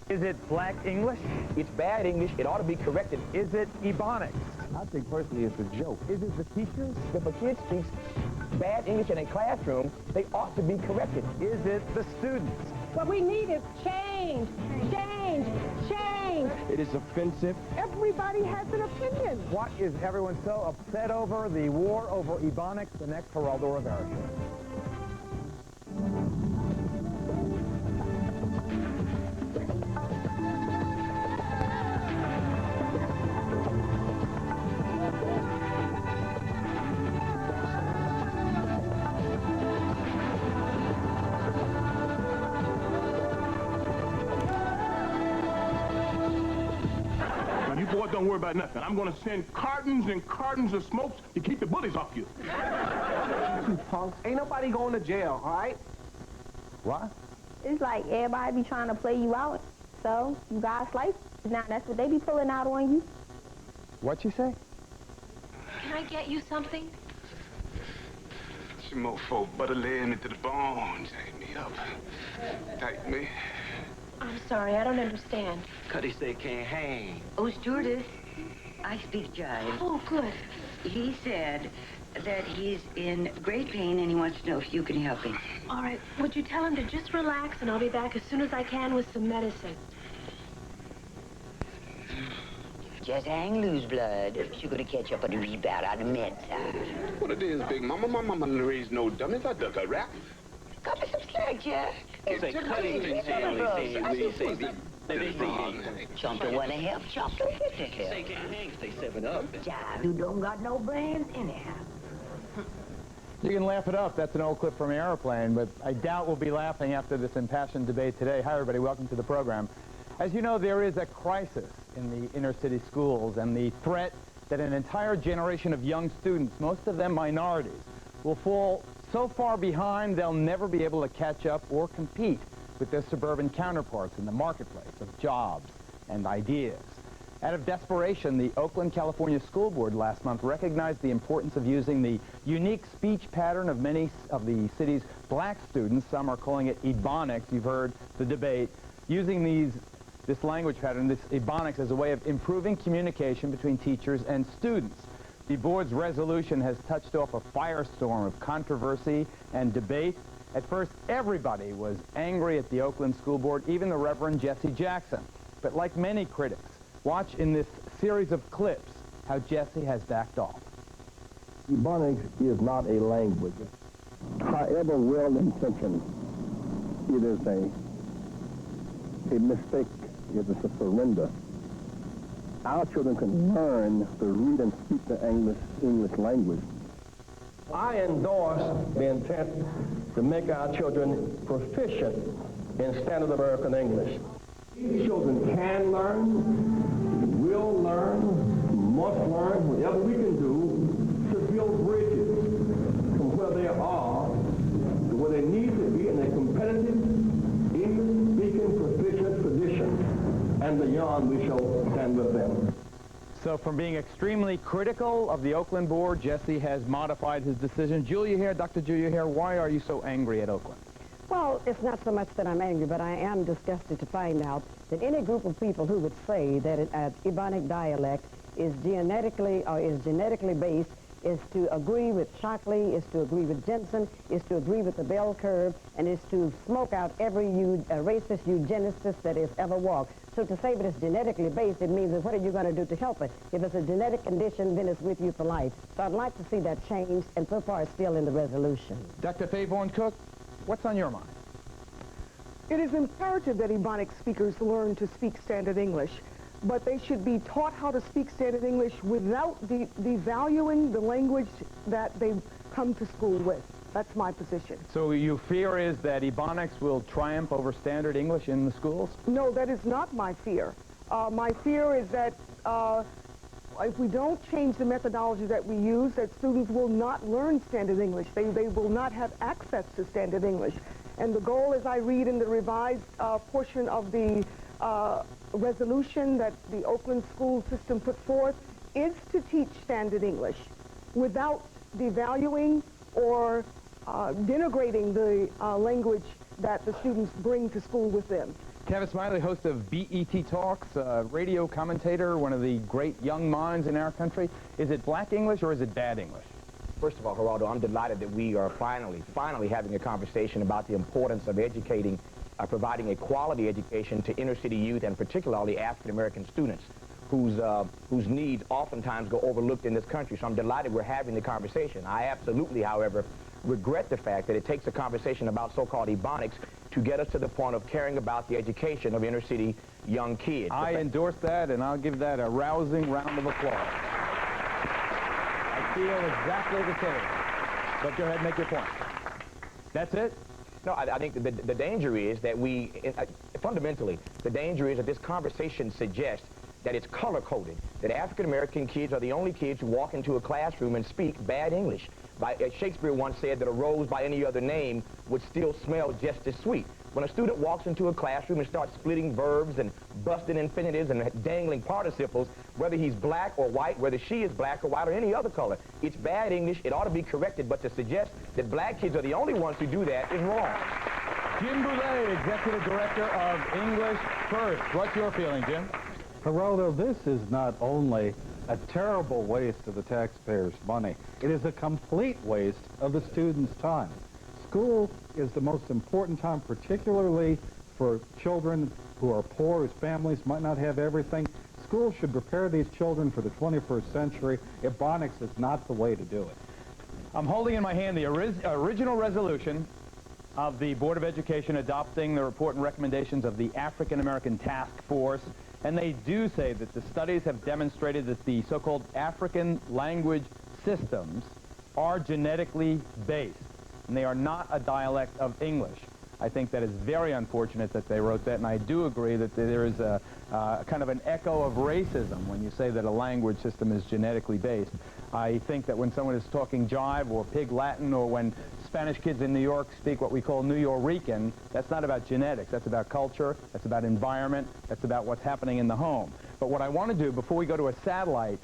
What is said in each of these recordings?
Is it black English? It's bad English. It ought to be corrected. Is it Ebonics? I think personally it's a joke. Is it the teachers? If a kid speaks bad English in a classroom, they ought to be corrected. Is it the students? What we need is change, change, change. It is offensive. Everybody has an opinion. What is everyone so upset over? The war over Ebonics, the next Geraldo Rivera show. You boys don't worry about nothing. I'm going to send cartons and cartons of smokes to keep the bullies off you. You punks. Ain't nobody going to jail, all right? What? It's like everybody be trying to play you out, so you got slice. Now that's what they be pulling out on you. What'd you say? Can I get you something? Some mofo butter laying me to the bone. Tighten me up. Tighten me. I'm sorry, I don't understand. Cuddy say can't hang. Oh, stewardess, I speak jive. Oh, good. He said that he's in great pain and he wants to know if you can help him. All right, would you tell him to just relax and I'll be back as soon as I can with some medicine. Just hang loose, blood. You're gonna catch up on the rebound on the med side. What it is, Big Mama? My mama didn't raise no dummies. I duck a rap. Cut me some slack, Jack. Say cutting and Chump don't want to help, Chump don't get to help. Say can't hang, stay 7 up. Jive, you don't got no brains anyhow. You can laugh it up. That's an old clip from Airplane, but I doubt we'll be laughing after this impassioned debate today. Hi, everybody. Welcome to the program. As you know, there is a crisis in the inner city schools and the threat that an entire generation of young students, most of them minorities, will fall so far behind they'll never be able to catch up or compete with their suburban counterparts in the marketplace of jobs and ideas. Out of desperation, the Oakland, California School Board last month recognized the importance of using the unique speech pattern of many of the city's black students. Some are calling it Ebonics. You've heard the debate. Using this language pattern, this Ebonics, as a way of improving communication between teachers and students. The board's resolution has touched off a firestorm of controversy and debate. At first, everybody was angry at the Oakland School Board, even the Reverend Jesse Jackson. But like many critics, watch in this series of clips how Jesse has backed off. Ebonics is not a language. However well-intentioned, it is a mistake. It is a surrender. Our children can learn to read and speak the English language. I endorse the intent to make our children proficient in standard American English. These children can learn, will learn, must learn, whatever we can do to build bridges from where they are to where they need to be in a competitive, English-speaking, proficient tradition. And beyond, we shall stand with them. So from being extremely critical of the Oakland Board, Jesse has modified his decision. Julia here, Dr. Julia here, why are you so angry at Oakland? Well, it's not so much that I'm angry, but I am disgusted to find out that any group of people who would say that an Ebonic dialect is genetically based is to agree with Shockley, is to agree with Jensen, is to agree with the bell curve, and is to smoke out every racist eugenicist that has ever walked. So to say that it's genetically based, it means that what are you going to do to help it? If it's a genetic condition, then it's with you for life. So I'd like to see that changed, and so far it's still in the resolution. Dr. Favorn Cook, what's on your mind? It is imperative that Ebonic speakers learn to speak standard English, but they should be taught how to speak standard English without devaluing the language that they come to school with. That's my position. So your fear is that Ebonics will triumph over standard English in the schools? No, that is not my fear. My fear is that if we don't change the methodology that we use, that students will not learn standard English. They will not have access to standard English. And the goal, as I read in the revised portion of the resolution that the Oakland school system put forth, is to teach standard English without devaluing or denigrating the language that the students bring to school with them. Kevin Smiley, host of BET Talks, radio commentator, one of the great young minds in our country. Is it black English or is it bad English? First of all, Geraldo, I'm delighted that we are finally having a conversation about the importance of educating, providing a quality education to inner city youth, and particularly African-American students whose needs oftentimes go overlooked in this country. So I'm delighted we're having the conversation. I absolutely, however, regret the fact that it takes a conversation about so-called Ebonics to get us to the point of caring about the education of inner city young kids. I endorse that, and I'll give that a rousing round of applause. I feel exactly the same. But go ahead and make your point. That's it? No, I think the danger is that fundamentally, the danger is that this conversation suggests that it's color-coded, that African-American kids are the only kids who walk into a classroom and speak bad English. Shakespeare once said that a rose by any other name would still smell just as sweet. When a student walks into a classroom and starts splitting verbs and busting infinitives and dangling participles, whether he's black or white, whether she is black or white or any other color, it's bad English. It ought to be corrected, but to suggest that black kids are the only ones who do that is wrong. Jim Boulay, Executive Director of English First. What's your feeling, Jim? Geraldo, this is not only a terrible waste of the taxpayers' money, it is a complete waste of the students' time. School is the most important time, particularly for children who are poor, whose families might not have everything. School should prepare these children for the 21st century. Ebonics is not the way to do it. I'm holding in my hand the original resolution of the Board of Education adopting the report and recommendations of the African American Task Force. And they do say that the studies have demonstrated that the so-called African language systems are genetically based, and they are not a dialect of English. I think that is very unfortunate that they wrote that, and I do agree that there is a kind of an echo of racism when you say that a language system is genetically based. I think that when someone is talking jive or pig Latin, or when Spanish kids in New York speak what we call New Yorican, that's not about genetics. That's about culture. That's about environment. That's about what's happening in the home. But what I want to do before we go to a satellite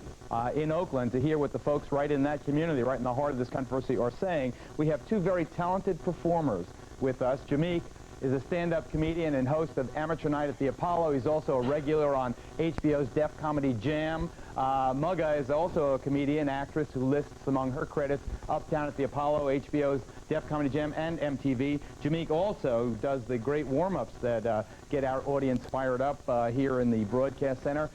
in Oakland to hear what the folks right in that community, right in the heart of this controversy, are saying, we have two very talented performers with us. Jameek is a stand-up comedian and host of Amateur Night at the Apollo. He's also a regular on HBO's Def Comedy Jam. Mugga is also a comedian, actress, who lists among her credits Uptown at the Apollo, HBO's Def Comedy Jam, and MTV. Jameek also does the great warm-ups that get our audience fired up here in the broadcast center.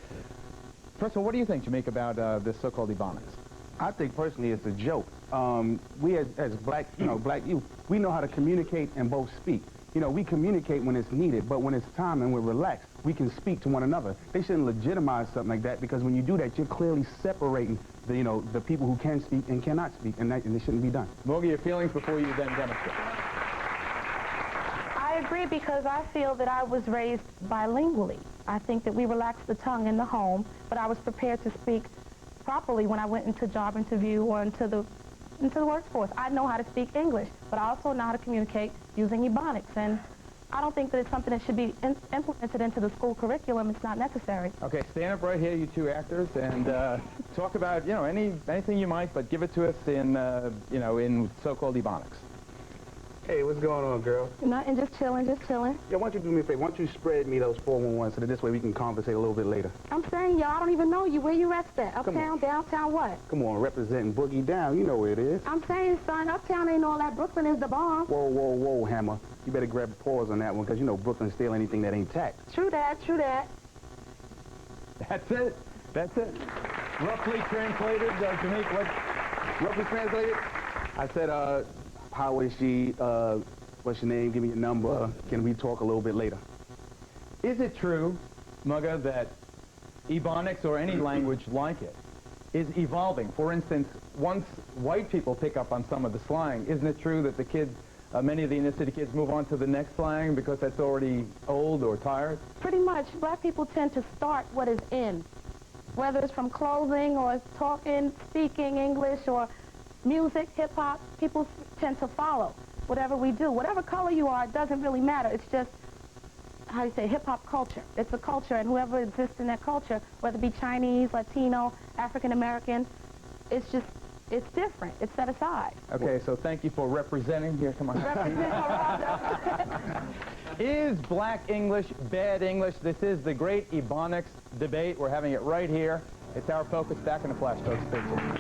First of all, what do you think, Jameek, about this so-called Ebonics? I think personally it's a joke. We as black youth, we know how to communicate and both speak. You know, we communicate when it's needed, but when it's time and we're relaxed, we can speak to one another. They shouldn't legitimize something like that, because when you do that, you're clearly separating the people who can speak and cannot speak, and it shouldn't be done. Mogi, your feelings before you then demonstrate. I agree, because I feel that I was raised bilingually. I think that we relaxed the tongue in the home, but I was prepared to speak properly when I went into job interview or into the workforce. I know how to speak English, but I also know how to communicate using Ebonics, and I don't think that it's something that should be implemented into the school curriculum. It's not necessary. Okay, stand up right here, you two actors, and talk about, anything you might, but give it to us in, in so-called Ebonics. Hey, what's going on, girl? Nothing, just chilling, just chilling. Yeah, why don't you do me a favor? Why don't you spread me those 411 so that this way we can conversate a little bit later? I'm saying, y'all, I don't even know you. Where you at? Uptown, downtown, what? Come on, representing Boogie Down. You know where it is. I'm saying, son, Uptown ain't all that. Brooklyn is the bomb. Whoa, whoa, whoa, Hammer. You better grab a pause on that one, because you know Brooklyn steal anything that ain't taxed. True that, true that. That's it. That's it. Roughly translated, Jameek, what? Roughly translated? I said, how is she, what's your name? Give me your number. Can we talk a little bit later? Is it true, Mugga, that Ebonics or any language like it is evolving? For instance, once white people pick up on some of the slang, isn't it true that the kids, many of the inner city kids move on to the next slang because that's already old or tired? Pretty much. Black people tend to start what is in, whether it's from clothing or talking, speaking English, or music, hip-hop. People tend to follow whatever we do. Whatever color you are, it doesn't really matter. It's just, how do you say, hip-hop culture. It's a culture, and whoever exists in that culture, whether it be Chinese, Latino, African-American, it's different. It's set aside. Okay, so thank you for representing. Here, come on. Represent Geraldo. Is black English bad English? This is the great Ebonics debate. We're having it right here. It's our focus. Back in a flash, folks. Stay tuned.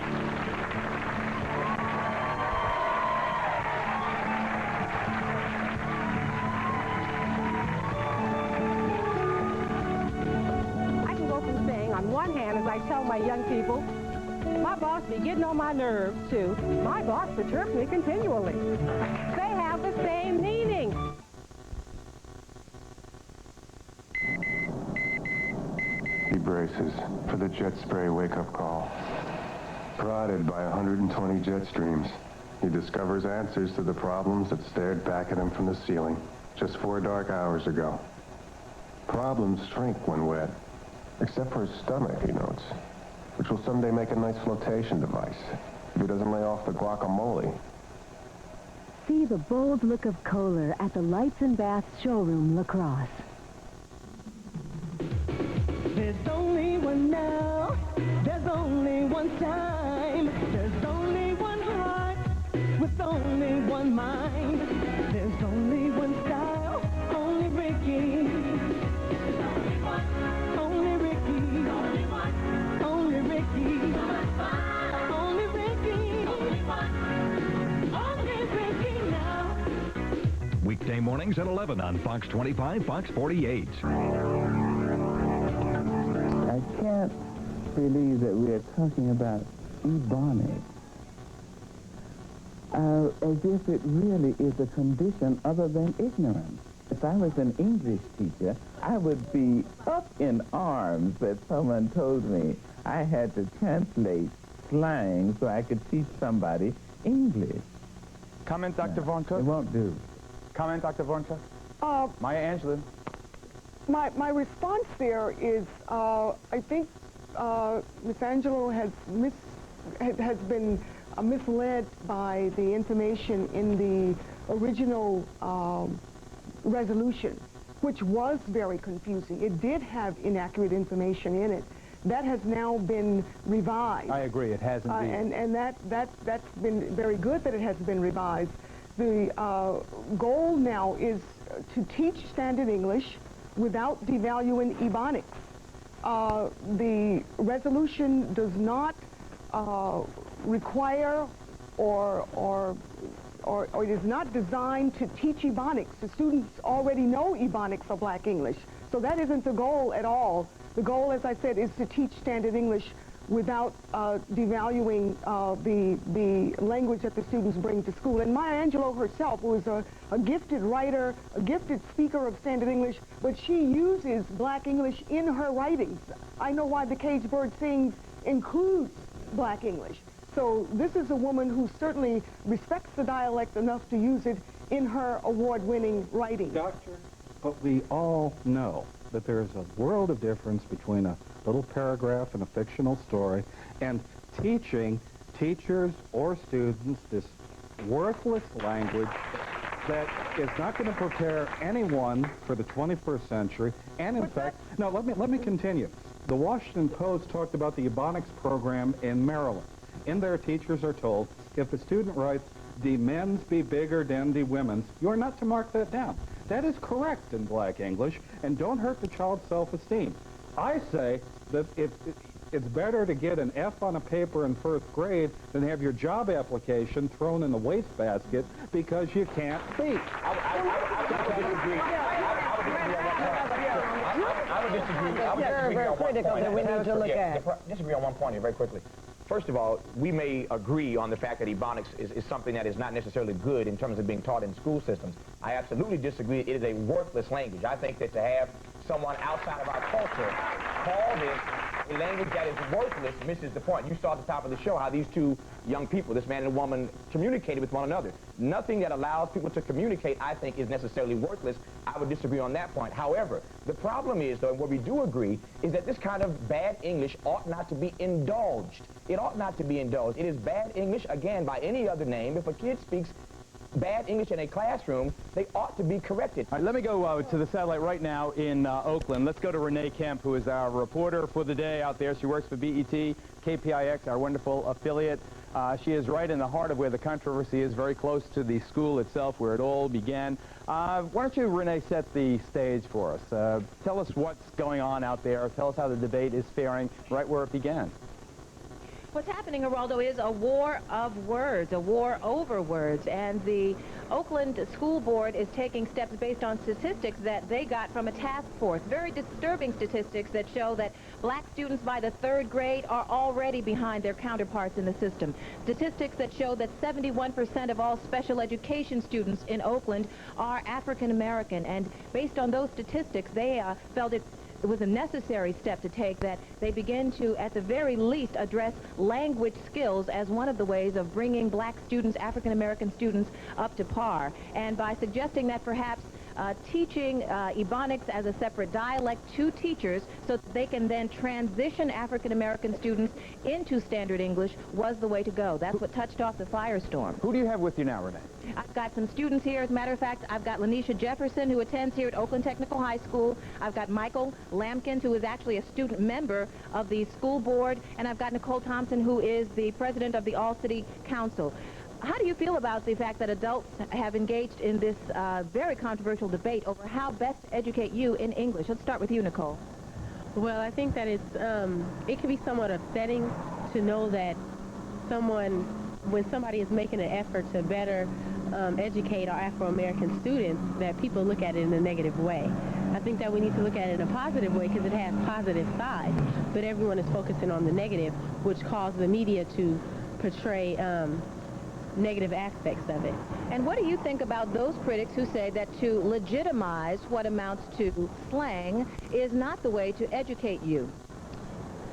On one hand, as I tell my young people, my boss be getting on my nerves, too. My boss perturbs me continually. They have the same meaning. He braces for the jet spray wake-up call. Prodded by 120 jet streams, he discovers answers to the problems that stared back at him from the ceiling just 4 dark hours ago. Problems shrink when wet. Except for his stomach, he notes, which will someday make a nice flotation device if he doesn't lay off the guacamole. See the bold look of Kohler at the Lights and Baths showroom, La Crosse. There's only one now, there's only one time, there's only one heart with only one mind, there's only one style, only Ricky. Weekday mornings at 11 on Fox 25, Fox 48. I can't believe that we are talking about Ebonics as if it really is a condition other than ignorance. If I was an English teacher, I would be up in arms that someone told me I had to translate slang so I could teach somebody English. Comment, Dr. Von Cook? It won't do. Comment, Dr. Von Cook? Maya Angelou. My response there is, I think Ms. Angelo has been misled by the information in the original resolution, which was very confusing. It did have inaccurate information in it. That has now been revised. I agree, it has indeed. And that's been very good that it has been revised. The goal now is to teach standard English without devaluing Ebonics. The resolution does not require or it is not designed to teach Ebonics. The students already know Ebonics or Black English. So that isn't the goal at all. The goal, as I said, is to teach standard English without devaluing the language that the students bring to school. And Maya Angelou herself, who is a gifted writer, a gifted speaker of standard English, but she uses Black English in her writings. I know why The Caged Bird Sings includes Black English. So this is a woman who certainly respects the dialect enough to use it in her award-winning writing. Doctor, but we all know that there is a world of difference between a little paragraph in a fictional story and teaching teachers or students this worthless language that is not going to prepare anyone for the 21st century. And in fact, no, let me continue. The Washington Post talked about the Ebonics program in Maryland. In there, teachers are told, if the student writes, "The men's be bigger than the women's," you are not to mark that down. That is correct in Black English, and don't hurt the child's self-esteem. I say that it's better to get an F on a paper in 1st grade than have your job application thrown in the wastebasket because you can't speak. I would disagree on one point here very quickly. First of all, we may agree on the fact that Ebonics is something that is not necessarily good in terms of being taught in school systems. I absolutely disagree. It is a worthless language. I think that to have someone outside of our culture call this a language that is worthless misses the point. You saw at the top of the show how these two young people, this man and woman, communicated with one another. Nothing that allows people to communicate, I think, is necessarily worthless. I would disagree on that point. However, the problem is, though, and where we do agree, is that this kind of bad English ought not to be indulged. It ought not to be indulged. It is bad English, again, by any other name. If a kid speaks bad English in a classroom, they ought to be corrected. All right, let me go to the satellite right now in Oakland. Let's go to Renee Kemp, who is our reporter for the day out there. She works for BET, KPIX, our wonderful affiliate. She is right in the heart of where the controversy is, very close to the school itself where it all began. Why don't you, Renee, set the stage for us? Tell us what's going on out there. Tell us how the debate is faring right where it began. What's happening, Geraldo, is a war of words, a war over words, and the Oakland School Board is taking steps based on statistics that they got from a task force, very disturbing statistics that show that black students by the 3rd grade are already behind their counterparts in the system. Statistics that show that 71% of all special education students in Oakland are African American, and based on those statistics, they felt it was a necessary step to take, that they begin to, at the very least, address language skills as one of the ways of bringing black students, African American students, up to par. And by suggesting that perhaps teaching Ebonics as a separate dialect to teachers so that they can then transition African American students into standard English was the way to go. That's what touched off the firestorm. Who do you have with you now, Renee? I've got some students here. As a matter of fact, I've got Lanisha Jefferson, who attends here at Oakland Technical High School. I've got Michael Lampkins, who is actually a student member of the school board. And I've got Nicole Thompson, who is the president of the All-City Council. How do you feel about the fact that adults have engaged in this very controversial debate over how best to educate you in English? Let's start with you, Nicole. Well, I think that it can be somewhat upsetting to know that when somebody is making an effort to better educate our Afro-American students, that people look at it in a negative way. I think that we need to look at it in a positive way because it has positive sides, but everyone is focusing on the negative, which caused the media to portray negative aspects of it. And what do you think about those critics who say that to legitimize what amounts to slang is not the way to educate you?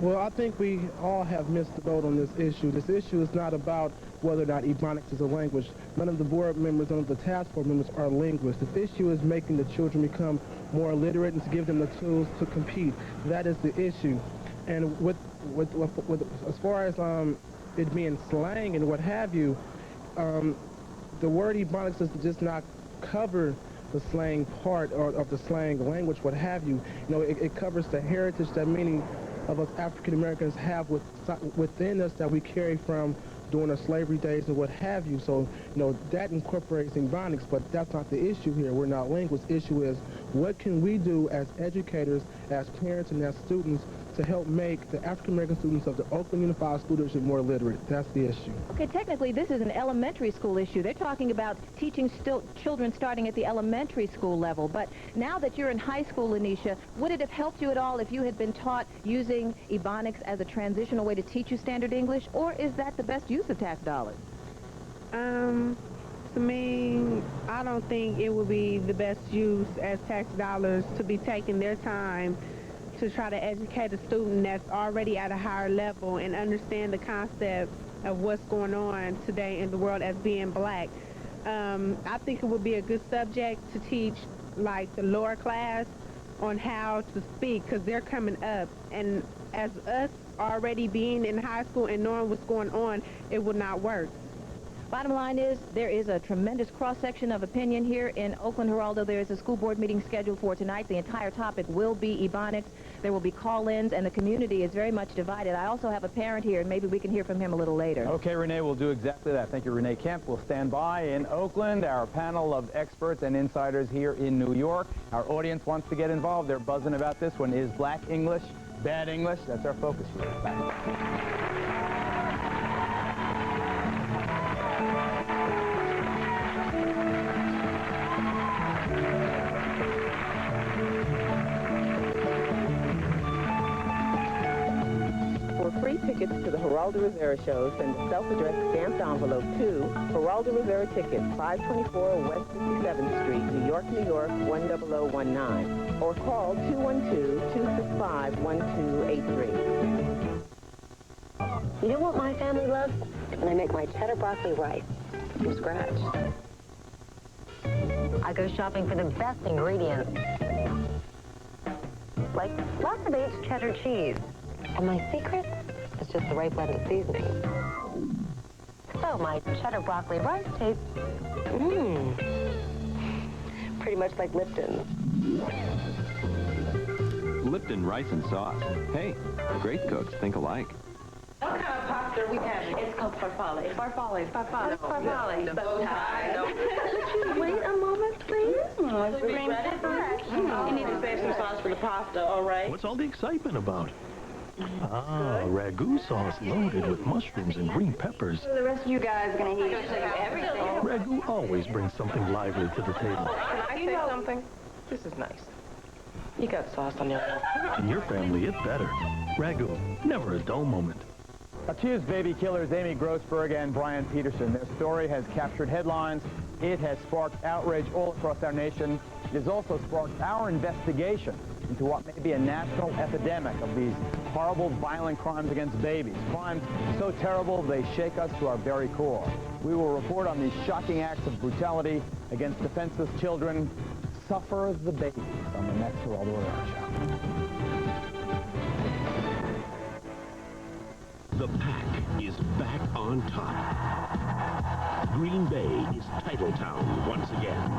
Well, I think we all have missed the boat on this issue. This issue is not about whether or not Ebonics is a language. None of the board members, none of the task force members are linguists. The issue is making the children become more literate and to give them the tools to compete. That is the issue. And as far as it being slang and what have you, the word Ebonics does just not cover the slang part of the slang language, what have you. You know, it covers the heritage that many of us African Americans have within us that we carry from during the slavery days and what have you. So, you know, that incorporates Ebonics, but that's not the issue here. We're not linguists. The issue is what can we do as educators, as parents, and as students to help make the African American students of the Oakland Unified School District more literate. That's the issue. Okay, technically this is an elementary school issue. They're talking about teaching children starting at the elementary school level. But now that you're in high school, Lanisha, would it have helped you at all if you had been taught using Ebonics as a transitional way to teach you standard English? Or is that the best use of tax dollars? To me, I don't think it would be the best use as tax dollars to be taking their time to try to educate a student that's already at a higher level and understand the concept of what's going on today in the world as being black. I think it would be a good subject to teach, like, the lower class on how to speak, because they're coming up. And as us already being in high school and knowing what's going on, it would not work. Bottom line is, there is a tremendous cross-section of opinion here in Oakland, Geraldo. There is a school board meeting scheduled for tonight. The entire topic will be Ebonics. There will be call-ins, and the community is very much divided. I also have a parent here, and maybe we can hear from him a little later. Okay, Renee, we'll do exactly that. Thank you, Renee Kemp. We'll stand by in Oakland. Our panel of experts and insiders here in New York. Our audience wants to get involved. They're buzzing about this one. Is black English bad English? That's our focus here. Back. Tickets to the Geraldo Rivera show, send a self-addressed stamped envelope to Geraldo Rivera Tickets, 524 West 57th Street, New York, New York, 10019, or call 212-265-1283. You know what my family loves? When I make my cheddar broccoli rice from scratch. I go shopping for the best ingredients, like lots of aged cheddar cheese. And my secret? It's just the right blend of seasonings. So my cheddar broccoli rice tastes, pretty much like Lipton's. Lipton rice and sauce. Hey, great cooks think alike. What kind of pasta after we have it. It's called farfalle. Farfalle. Farfalle. Farfalle. The bow tie. Wait a moment, please. Green pepper. You need to save some sauce for the pasta, all right? What's all the excitement about? Ah, ragu sauce loaded with mushrooms and green peppers. The rest of you guys are going to eat everything. Ragu always brings something lively to the table. Can I say something? This is nice. You got sauce on your hands. In your family, it better. Ragu, never a dull moment. Accused baby killers Amy Grossberg and Brian Peterson. Their story has captured headlines. It has sparked outrage all across our nation. It has also sparked our investigation into what may be a national epidemic of these horrible, violent crimes against babies. Crimes so terrible they shake us to our very core. We will report on these shocking acts of brutality against defenseless children. Suffer the babies on the next Geraldo Rivera Show. The Pack is back on top. Green Bay is title town once again.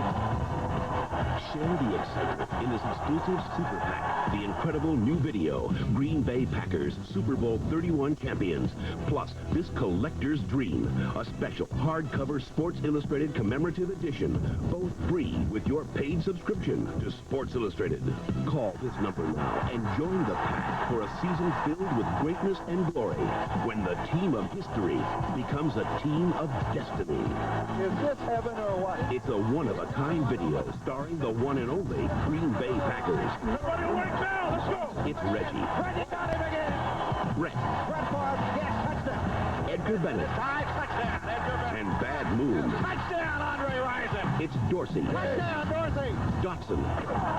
Share the excitement in this exclusive Super Pack, the incredible new video, Green Bay Packers, Super Bowl 31 champions, plus this collector's dream, a special hardcover Sports Illustrated commemorative edition, both free with your paid subscription to Sports Illustrated. Call this number now and join the Pack for a season filled with greatness and glory, when the team of history becomes a team of destiny. Is this heaven or what? It's a one-of-a-kind video starring the one and only Green Bay Packers. Nobody work now! Let's go! It's Reggie. Reggie got him again! Brett. Brett Favre, yes, touchdown! Edgar Bennett. Touchdown, Edgar Bennett! And Bad Moon. Touchdown, Andre Rison! It's Dorsey. Touchdown, Dorsey! Dotson.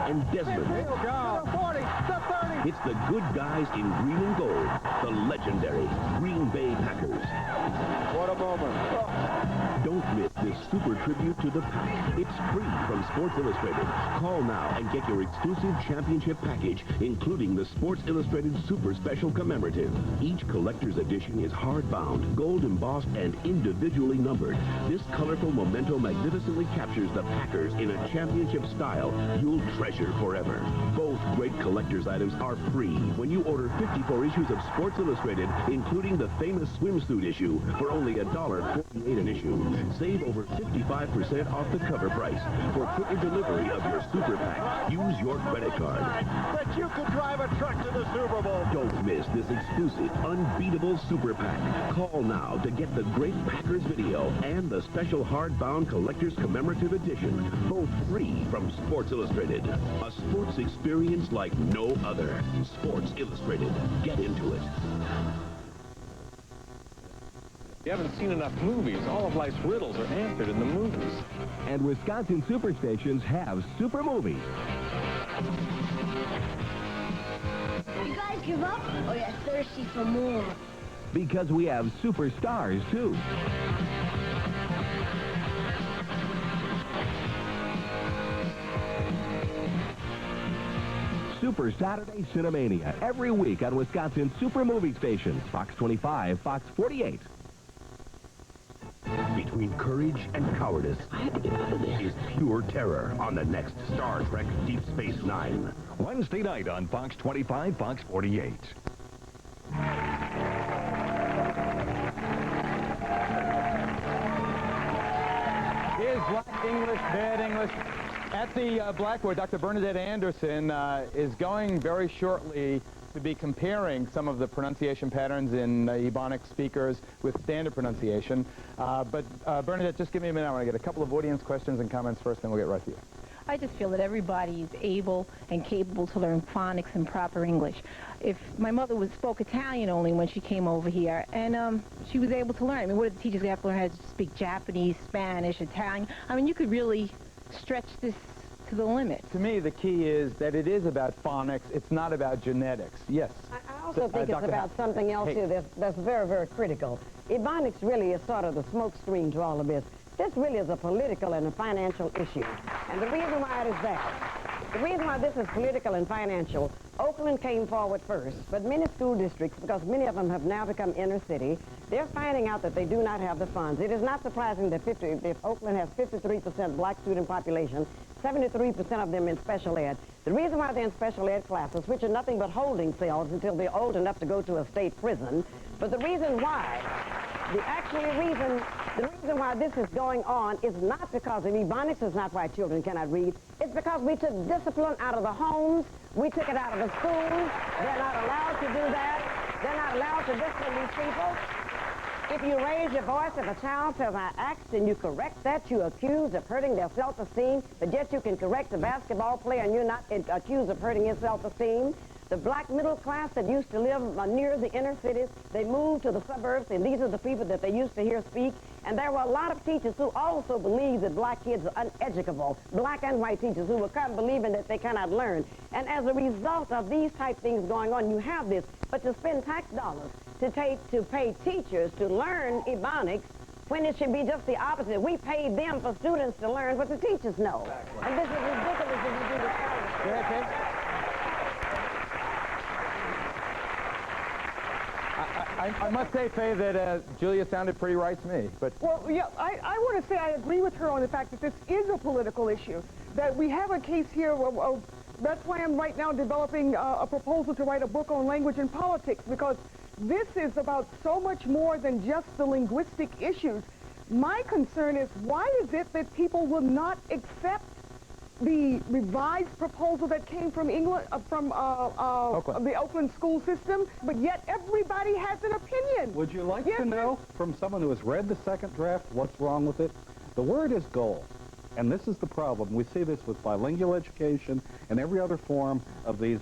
And Desmond. Here we go! The 40, the 30! It's the good guys in green and gold, the legendary Green Bay Packers. What a moment. Don't miss this super tribute to the Pack. It's free from Sports Illustrated. Call now and get your exclusive championship package, including the Sports Illustrated Super Special Commemorative. Each collector's edition is hardbound, gold embossed, and individually numbered. This colorful memento magnificently captures the Packers in a championship style you'll treasure forever. Both great collector's items are free when you order 54 issues of Sports Illustrated, including the famous swimsuit issue, for only $1.48 an issue. Save over 55% off the cover price. For quicker delivery of your Super Pack, use your credit card. That you could drive a truck to the Super Bowl. Don't miss this exclusive, unbeatable Super Pack. Call now to get the great Packers video and the special hardbound collector's commemorative edition, both free from Sports Illustrated. A sports experience like no other. Sports Illustrated. Get into it. You haven't seen enough movies. All of life's riddles are answered in the movies. And Wisconsin superstations have super movies. You guys give up, or you're thirsty for more? Because we have superstars, too. Super Saturday Cinemania, every week on Wisconsin Super Movie Stations, Fox 25, Fox 48. Between courage and cowardice is pure terror on the next Star Trek Deep Space Nine. Wednesday night on Fox 25, Fox 48. Is black English bad English? At the Blackboard, Dr. Bernadette Anderson is going very shortly to be comparing some of the pronunciation patterns in Ebonics speakers with standard pronunciation. But Bernadette, just give me a minute. I want to get a couple of audience questions and comments first, then we'll get right to you. I just feel that everybody is able and capable to learn phonics and proper English. If my mother spoke Italian only when she came over here, and she was able to learn. I mean, what did the teachers have to learn how to speak Japanese, Spanish, Italian? I mean, you could really stretch this to the limit. To me, the key is that it is about phonics. It's not about genetics. Yes. I also think it's about something else here that's very, very critical. Ebonics really is sort of the smoke screen to all of this. This really is a political and a financial issue. And the reason why it is that, the reason why this is political and financial, Oakland came forward first, but many school districts, because many of them have now become inner city, they're finding out that they do not have the funds. It is not surprising that if Oakland has 53% black student population, 73% of them in special ed, The reason why they're in special ed classes, which are nothing but holding cells until they're old enough to go to a state prison, but the reason why, the reason why this is going on is not because of Ebonics, is not why children cannot read. It's because we took discipline out of the homes, we took it out of the schools. They're not allowed to do that. They're not allowed to discipline these people. If you raise your voice, if a child says, I asked, and you correct that, you're accused of hurting their self-esteem, but yet you can correct a basketball player and you're not accused of hurting his self-esteem. The black middle class that used to live near the inner cities, they moved to the suburbs, and these are the people that they used to hear speak. And there were a lot of teachers who also believed that black kids are uneducable, black and white teachers who were kind of believing that they cannot learn. And as a result of these type things going on, you have this. But to spend tax dollars to pay teachers to learn Ebonics, when it should be just the opposite. We paid them for students to learn what the teachers know. Exactly. And this is ridiculous if you do this kind of stuff. Go ahead, Ted. I must say, Faye, that Julia sounded pretty right to me. But well, yeah, I want to say I agree with her on the fact that this is a political issue. That we have a case here. That's why I'm right now developing a proposal to write a book on language and politics, because this is about so much more than just the linguistic issues. My concern is, why is it that people will not accept the revised proposal that came from England, the Oakland school system, but yet everybody has an opinion? Would you like to know from someone who has read the second draft what's wrong with it? The word is goal. And this is the problem. We see this with bilingual education and every other form of these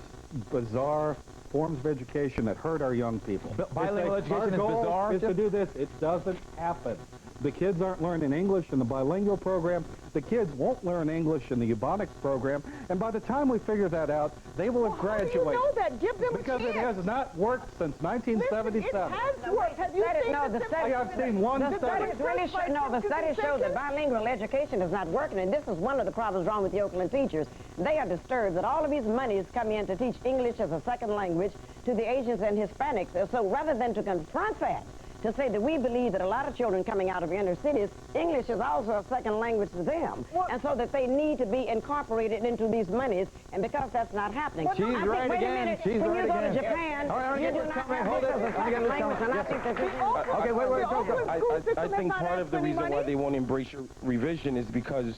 bizarre forms of education that hurt our young people. Bilingual education is bizarre? Is to do this. It doesn't happen. The kids aren't learning English in the bilingual program. The kids won't learn English in the Ebonics program. And by the time we figure that out, they will have graduated. How do you know that? Give them because a chance. It has not worked since 1977. Listen, it has worked. Have you seen the study? I've seen one study. The studies show that bilingual education is not working, and this is one of the problems wrong with the Oakland teachers. They are disturbed that all of these monies come in to teach English as a second language to the Asians and Hispanics. So rather than to confront that, to say that we believe that a lot of children coming out of inner cities, English is also a second language to them. And so that they need to be incorporated into these monies, and because that's not happening. She's right again. She's when right you go again. to Japan, you do not have Hold this it. as a second language, and I think that this is... Okay, wait. I think part of the reason why they won't embrace your revision is because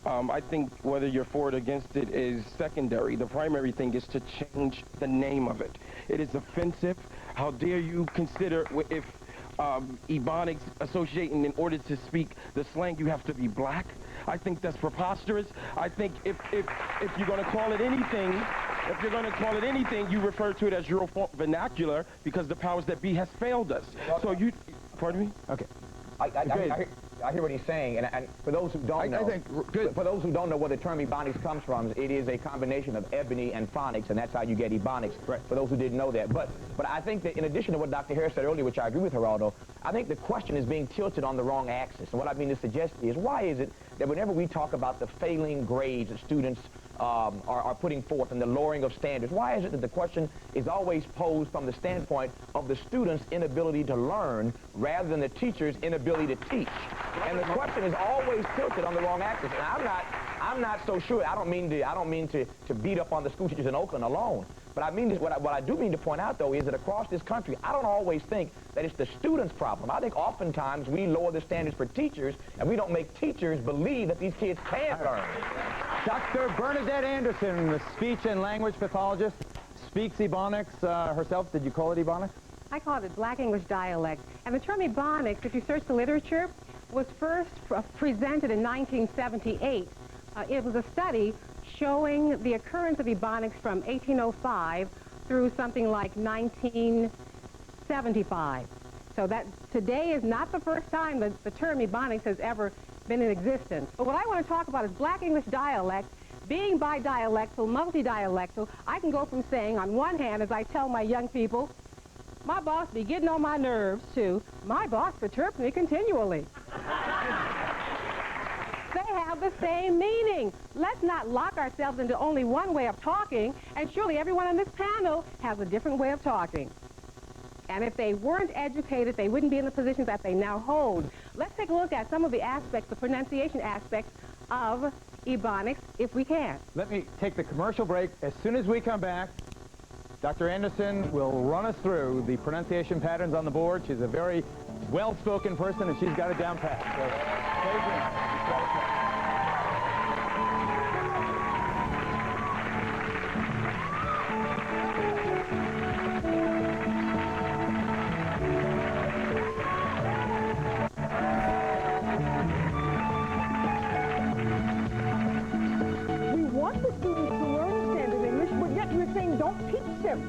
I think whether you're for it or against it is secondary. The primary thing is to change the name of it. It is offensive. How dare you consider if Ebonics associating in order to speak the slang you have to be black? I think that's preposterous. I think if you're going to call it anything, you refer to it as your vernacular because the powers that be has failed us. So you, pardon me? Okay. I hear what he's saying, and for those who don't know, for those who don't know where the term Ebonics comes from, it is a combination of ebony and phonics, and that's how you get Ebonics. Right. For those who didn't know that, but I think that in addition to what Dr. Harris said earlier, which I agree with Geraldo, I think the question is being tilted on the wrong axis. And what I mean to suggest is, why is it that whenever we talk about the failing grades that students are putting forth and the lowering of standards, why is it that the question is always posed from the standpoint of the student's inability to learn rather than the teacher's inability to teach? And the question is always tilted on the wrong axis. And I'm not so sure. I don't mean to beat up on the school teachers in Oakland alone. But I mean, what I do mean to point out, though, is that across this country, I don't always think that it's the students' problem. I think oftentimes we lower the standards for teachers, and we don't make teachers believe that these kids can learn. Dr. Bernadette Anderson, the speech and language pathologist, speaks Ebonics herself. Did you call it Ebonics? I call it Black English dialect. And the term Ebonics, if you search the literature, was first presented in 1978. It was a study showing the occurrence of Ebonics from 1805 through something like 1975. So that today is not the first time that the term Ebonics has ever been in existence. But what I want to talk about is Black English dialect. Being bidialectal, multidialectal, I can go from saying, on one hand, as I tell my young people, my boss be getting on my nerves, to my boss perturbs me continually. They have the same meaning. Let's not lock ourselves into only one way of talking, and surely everyone on this panel has a different way of talking. And if they weren't educated, they wouldn't be in the positions that they now hold. Let's take a look at some of the aspects, the pronunciation aspects of Ebonics if we can. Let me take the commercial break. As soon as we come back, Dr. Anderson will run us through the pronunciation patterns on the board. She's a very well-spoken person, and she's got it down pat. So, stay tuned.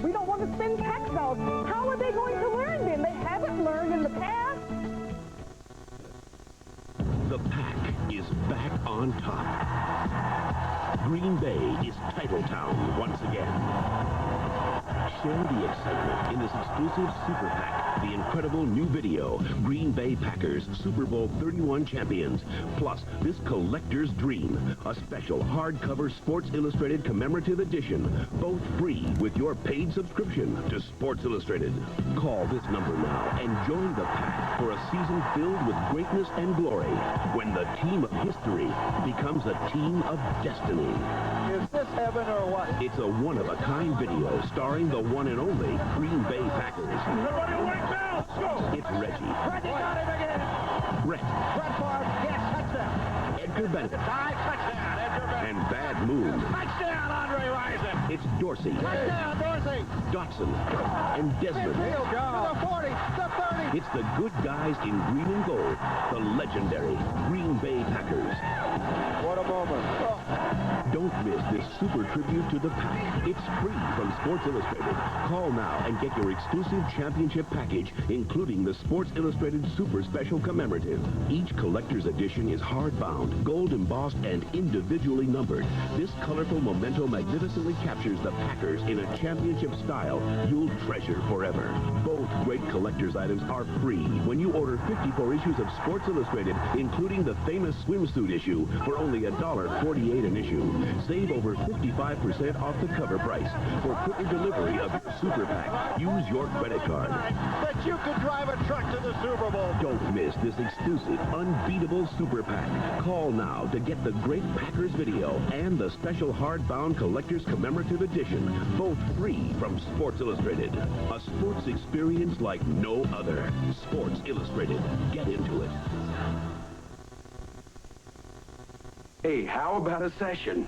We don't want to spend tax dollars. How are they going to learn then? They haven't learned in the past. The Pack is back on top. Green Bay is title town once again. Share the excitement in this exclusive Super Pack, the incredible new video, Green Bay Packers Super Bowl 31 champions, plus this collector's dream, a special hardcover Sports Illustrated commemorative edition, both free with your paid subscription to Sports Illustrated. Call this number now and join the Pack for a season filled with greatness and glory when the team of history becomes a team of destiny. Is this heaven or what? It's a one-of-a-kind video starring the one and only Green Bay Packers. Everybody awake now! Let's go! It's Reggie. Reggie got him again! Brett. Brett Favre, yes, touchdown! Edgar Bennett. Touchdown, Edgar Bennett! And Bad Moon. Touchdown, Andre Rison! It's Dorsey. Touchdown, Dorsey! Dotson. And Desmond. Field goal! To the 40, the 30! It's the good guys in green and gold, the legendary Green Bay Packers. What a moment. Oh. Don't miss this super tribute to the Pack. It's free from Sports Illustrated. Call now and get your exclusive championship package, including the Sports Illustrated Super Special Commemorative. Each collector's edition is hardbound, gold embossed, and individually numbered. This colorful memento magnificently captures the Packers in a championship style you'll treasure forever. Both great collector's items are free when you order 54 issues of Sports Illustrated, including the famous swimsuit issue, for only $1.48 an issue. Save over 55% off the cover price. For quicker delivery of your Super Pack, use your credit card. But you could drive a truck to the Super Bowl. Don't miss this exclusive, unbeatable Super Pack. Call now to get the great Packers video and the special hardbound collector's commemorative edition, both free from Sports Illustrated. A sports experience like no other. Sports Illustrated. Get into it. Hey, how about a session?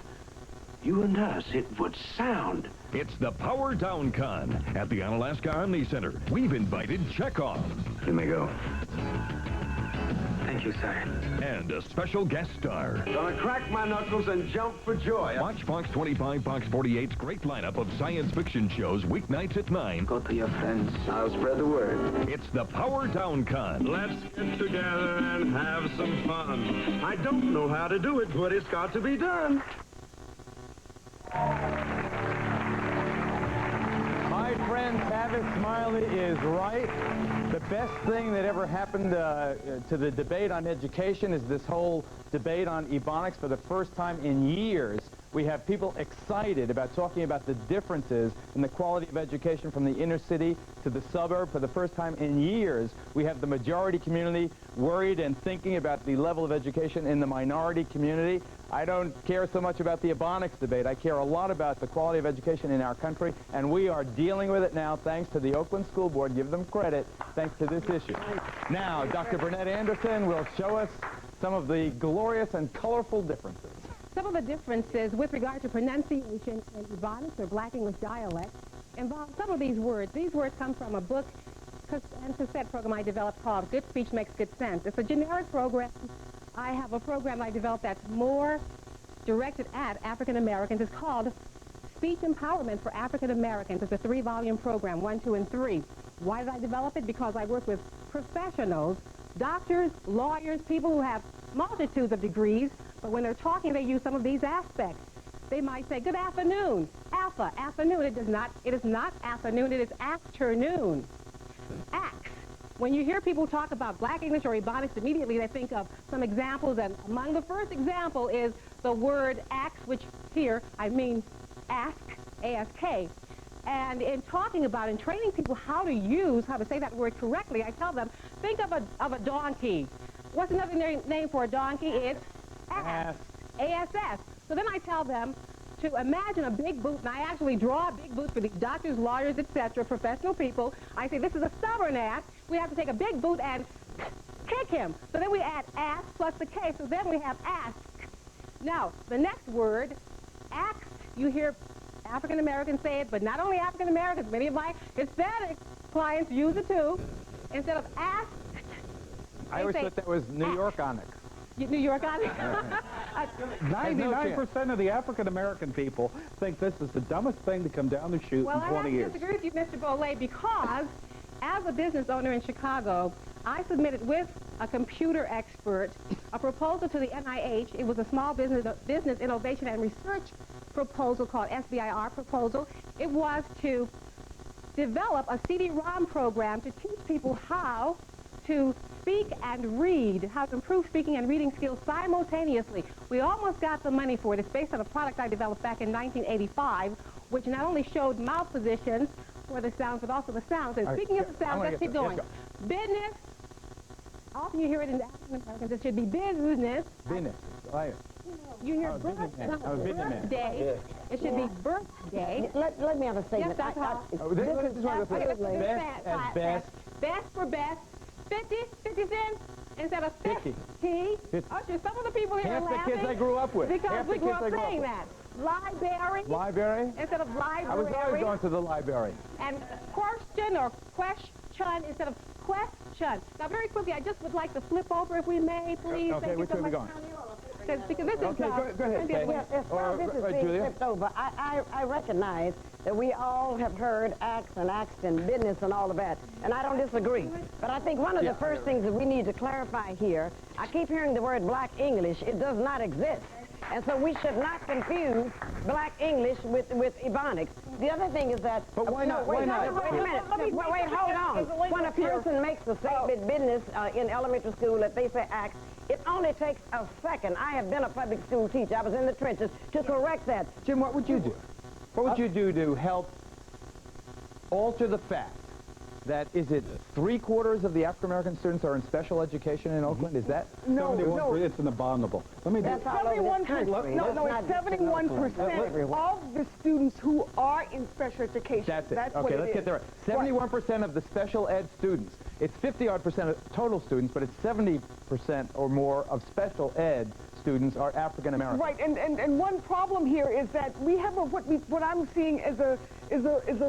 You and us, it would sound. It's the Power Down Con at the Onalaska Omni Center. We've invited Chekhov. Let me go. Thank you, sir. And a special guest star. Gonna crack my knuckles and jump for joy. Watch Fox 25, Fox 48's great lineup of science fiction shows weeknights at 9. Go to your friends. I'll spread the word. It's the Power Down Con. Let's get together and have some fun. I don't know how to do it, but it's got to be done. My friend Tavis Smiley is right. The best thing that ever happened to the debate on education is this whole debate on Ebonics. For the first time in years, we have people excited about talking about the differences in the quality of education from the inner city to the suburb. For the first time in years, we have the majority community worried and thinking about the level of education in the minority community. I don't care so much about the Ebonics debate. I care a lot about the quality of education in our country, and we are dealing with it now thanks to the Oakland School Board. Give them credit, thanks to this issue. Now, Dr. Burnett Anderson will show us some of the glorious and colorful differences. Some of the differences with regard to pronunciation in Ebonics or Black English dialect involve some of these words. These words come from a book and cassette program I developed called Good Speech Makes Good Sense. It's a generic program. I have a program I developed that's more directed at African Americans. It's called Speech Empowerment for African Americans. It's a 3-volume program, 1, 2, and 3. Why did I develop it? Because I work with professionals, doctors, lawyers, people who have multitudes of degrees, but when they're talking, they use some of these aspects. They might say, good afternoon, afternoon. It is not afternoon, it is afternoon. Axe. When you hear people talk about Black English or Ebonics, immediately they think of some examples, and among the first example is the word axe, which here I mean ask, A-S-K. And in talking about and training people how to say that word correctly, I tell them, think of a donkey. What's another name for a donkey? It's ask. ASS. So then I tell them to imagine a big boot, and I actually draw a big boot for these doctors, lawyers, etc., professional people. I say, this is a stubborn ass. We have to take a big boot and kick him. So then we add ass plus the K, so then we have ask. Now, the next word, asked, you hear African Americans say it, but not only African Americans, many of my Hispanic clients use it too. Instead of asked, I always thought that was New York Onyx. New York Onyx. 99% of the African American people think this is the dumbest thing to come down the chute Well, in 20 years. I have to disagree with you, Mr. Bolay, because as a business owner in Chicago, I submitted with a computer expert a proposal to the NIH. It was a small business innovation and research proposal called SBIR proposal. It was to develop a CD-ROM program to teach people how to speak and read, how to improve speaking and reading skills simultaneously. We almost got the money for it. It's based on a product I developed back in 1985, which not only showed mouth positions for the sounds, but also the sounds. And speaking of the sounds, let's keep going. Business, often you hear it in the African Americans, it should be business. Business. You hear birthday. It should be birthday. Let me have a statement. Yes, best. Best for best. 50 cents instead of 50. Usher, some of the people here are laughing. Half the kids I grew up with. Because we grew up saying that. Library. Library? Instead of library. I was always going to the library. And question or question instead of question. Now, very quickly, I just would like to flip over, if we may, please. Okay, which way are we going? Because this is... Okay, go ahead, Peg. Well, this is being flipped over. I recognize that we all have heard acts and business and all of that, and I don't disagree. But I think one of the first things that we need to clarify here, I keep hearing the word black English. It does not exist. And so we should not confuse black English with Ebonics. The other thing is that... But why not? Wait a minute. Wait, hold on. When a person makes a statement business in elementary school, if they say acts, it only takes a second. I have been a public school teacher. I was in the trenches to correct that. Jim, what would you do? What would you do to help alter the fact that, is it 3/4 of the African-American students are in special education in Oakland? Is that? No. It's an abominable. Let me do 71%. No, it's 71% of the students who are in special education. That's it. That's okay, let's get there. 71% of the special ed students. It's 50-odd% of total students, but it's 70% or more of special ed students are African American. Right, and one problem here is that we have what I'm seeing as a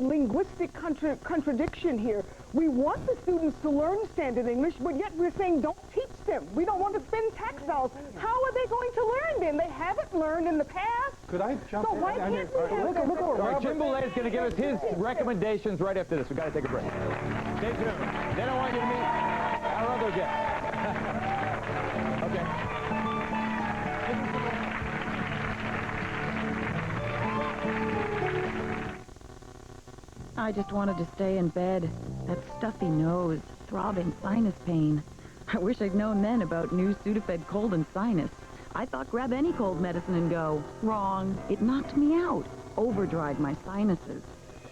linguistic contradiction here. We want the students to learn standard English, but yet we're saying don't teach them. We don't want to spend tax dollars. How are they going to learn then? They haven't learned in the past. Could I jump in? So why can't we have them? All right, Jim Boulay is going to give us his recommendations right after this. We've got to take a break. Stay tuned. Then I want you to meet our other guest. Okay. I just wanted to stay in bed. That stuffy nose, throbbing sinus pain. I wish I'd known then about new Sudafed cold and sinus. I thought grab any cold medicine and go. Wrong. It knocked me out. Overdried my sinuses.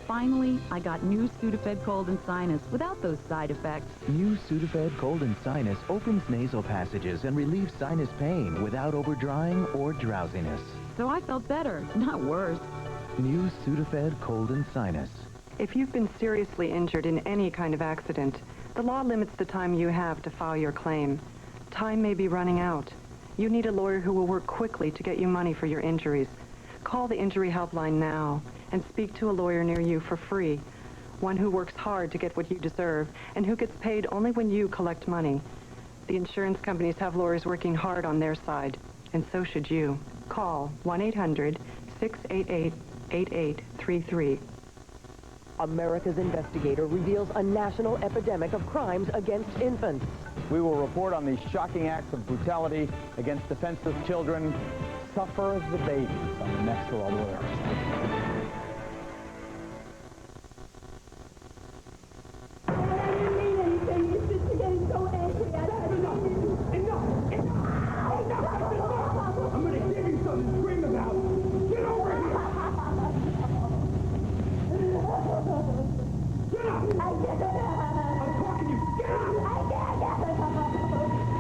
Finally, I got new Sudafed cold and sinus without those side effects. New Sudafed cold and sinus opens nasal passages and relieves sinus pain without overdrying or drowsiness. So I felt better, not worse. New Sudafed cold and sinus. If you've been seriously injured in any kind of accident, the law limits the time you have to file your claim. Time may be running out. You need a lawyer who will work quickly to get you money for your injuries. Call the Injury Helpline now and speak to a lawyer near you for free. One who works hard to get what you deserve and who gets paid only when you collect money. The insurance companies have lawyers working hard on their side, and so should you. Call 1-800-688-8833. America's Investigator reveals a national epidemic of crimes against infants. We will report on these shocking acts of brutality against defenseless children. Suffer the babies on the next World War.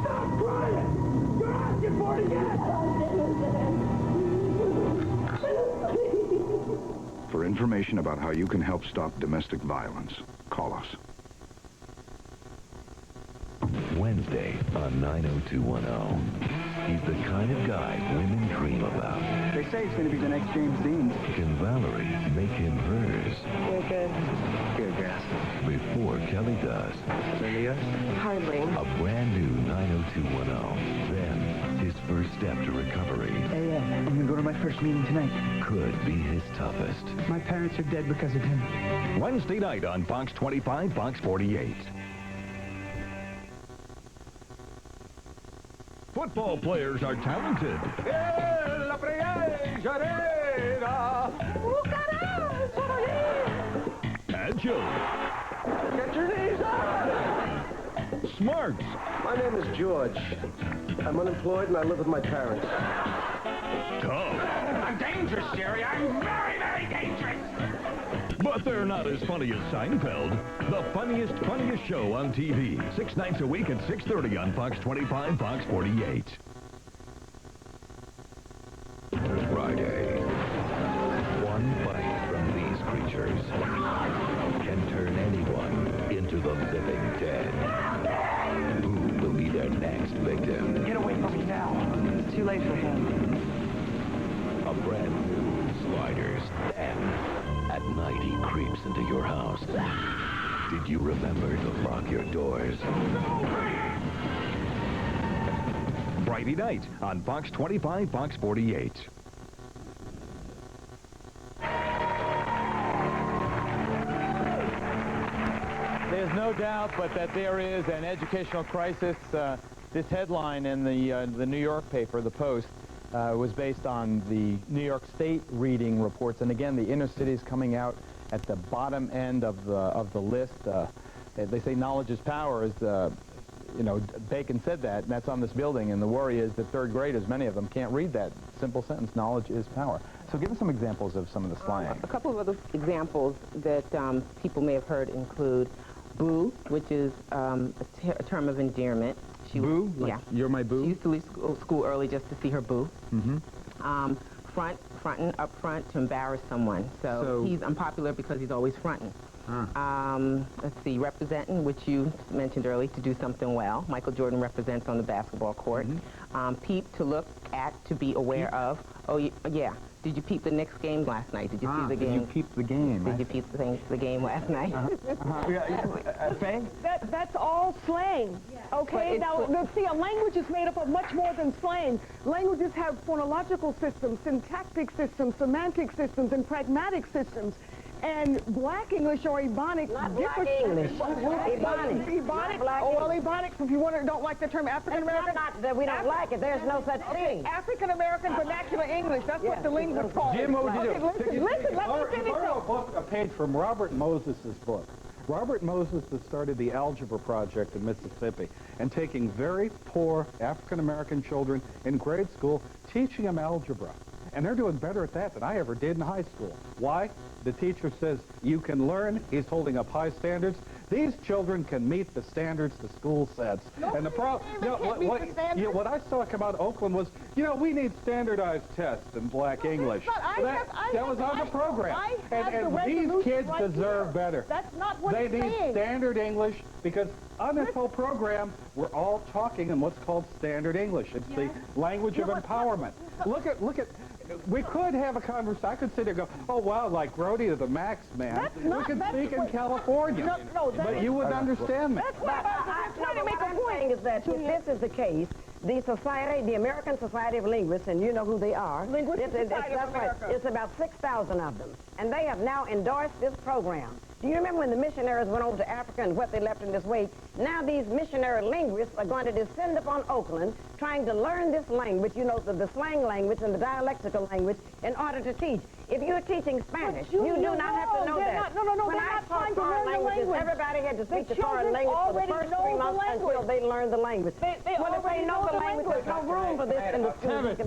Stop crying! You're asking for it again! information about how you can help stop domestic violence, call us. Wednesday on 90210. He's the kind of guy women dream about. They say he's going to be the next James Dean. Can Valerie make him hers? We're good. Good, Grass. Before Kelly does. Really? Hardly. A brand new 90210. Then, his first step to recovery. Hey, I'm going to go to my first meeting tonight. Could be his toughest. My parents are dead because of him. Wednesday night on Fox 25, Fox 48. Football players are talented. Agile. Get your knees up! Smart. My name is George. I'm unemployed and I live with my parents. Tough. I'm dangerous, Jerry. I'm very, very dangerous. But they're not as funny as Seinfeld. The funniest show on TV. 6 nights a week at 6:30 on Fox 25, Fox 48. Friday. One bite from these creatures can turn anyone into the living dead. Who will be their next victim? Get away from me now. It's too late for him. A brand new Sliders. Then, at night, he creeps into your house. Did you remember to lock your doors? Friday night on Fox 25, Fox 48. There's no doubt but that there is an educational crisis. This headline in the New York paper, the Post, was based on the New York State reading reports. And again, the inner cities coming out at the bottom end of the list. They say knowledge is power. Bacon said that, and that's on this building. And the worry is that third graders, many of them, can't read that simple sentence, knowledge is power. So give us some examples of some of the slang. A couple of other examples that people may have heard include boo, which is a term of endearment. Boo? Like, you're my boo? She used to leave school early just to see her boo. Mm-hmm. Fronting up front to embarrass someone. So he's unpopular because he's always fronting. Let's see, representing, which you mentioned earlier, to do something well. Michael Jordan represents on the basketball court. Mm-hmm. Peep, to look at, to be aware of. Oh, yeah. Did you peep the Knicks game last night? Did you see the game? Did you peep the game? Did you peep the game last night? Faye? That's all slang. Okay, now let's see, a language is made up of much more than slang. Languages have phonological systems, syntactic systems, semantic systems, and pragmatic systems. And Black English or Ebonics... Not Black English. Ebonics. Ebonics? Black Oh, well, Ebonics, if you don't like the term African-American... Not that we don't like it. There's no such thing. African-American vernacular English. That's what the linguists call it. Jim, what would you do? Listen, let me finish a page from Robert Moses' book. Robert Moses has started the Algebra Project in Mississippi and taking very poor African-American children in grade school, teaching them algebra. And they're doing better at that than I ever did in high school. Why? The teacher says, you can learn. He's holding up high standards. These children can meet the standards the school sets. And the problem, what I saw come out of Oakland was, we need standardized tests in Black English. That was on the program. And these kids deserve better. That's not what they it's need saying. standard English because on this whole program, we're all talking in what's called standard English. It's the language of empowerment. Look at. We could have a conversation. I could sit there and go, oh, wow, like Grody to the max, man. We could speak in California. But you wouldn't understand me. That's what I'm trying to make a point is that if this is the case, the American Society of Linguists, and you know who they are. Linguistic Society of America. It's about 6,000 of them. And they have now endorsed this program. Do you remember when the missionaries went over to Africa and what they left in this wake? Now these missionary linguists are going to descend upon Oakland trying to learn this language, the slang language and the dialectical language in order to teach. If you're teaching Spanish, you do not have to know that. No, When I taught trying to learn the language. Everybody had to speak the foreign language for the first 3 months until they learned the language. Well, if they know the language, there's no room for this in the school. Tavis,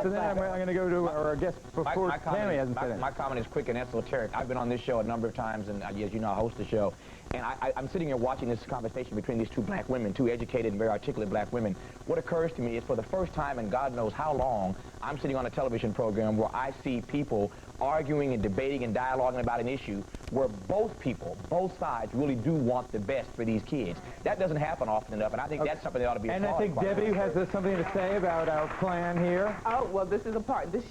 and then I'm going to go to our guest before Tammy hasn't said it. My comment is quick and esoteric. I've been on this show a number of times, and as you know, I host the show. And I'm sitting here watching this conversation between these two black women, two educated and very articulate black women. What occurs to me is for the first time in God knows how long, I'm sitting on a television program where I see people arguing and debating and dialoguing about an issue where both people, both sides, really do want the best for these kids. That doesn't happen often enough, and I think that's something that ought to be applauded. And I think Debbie has something to say about our plan here. Oh, well, this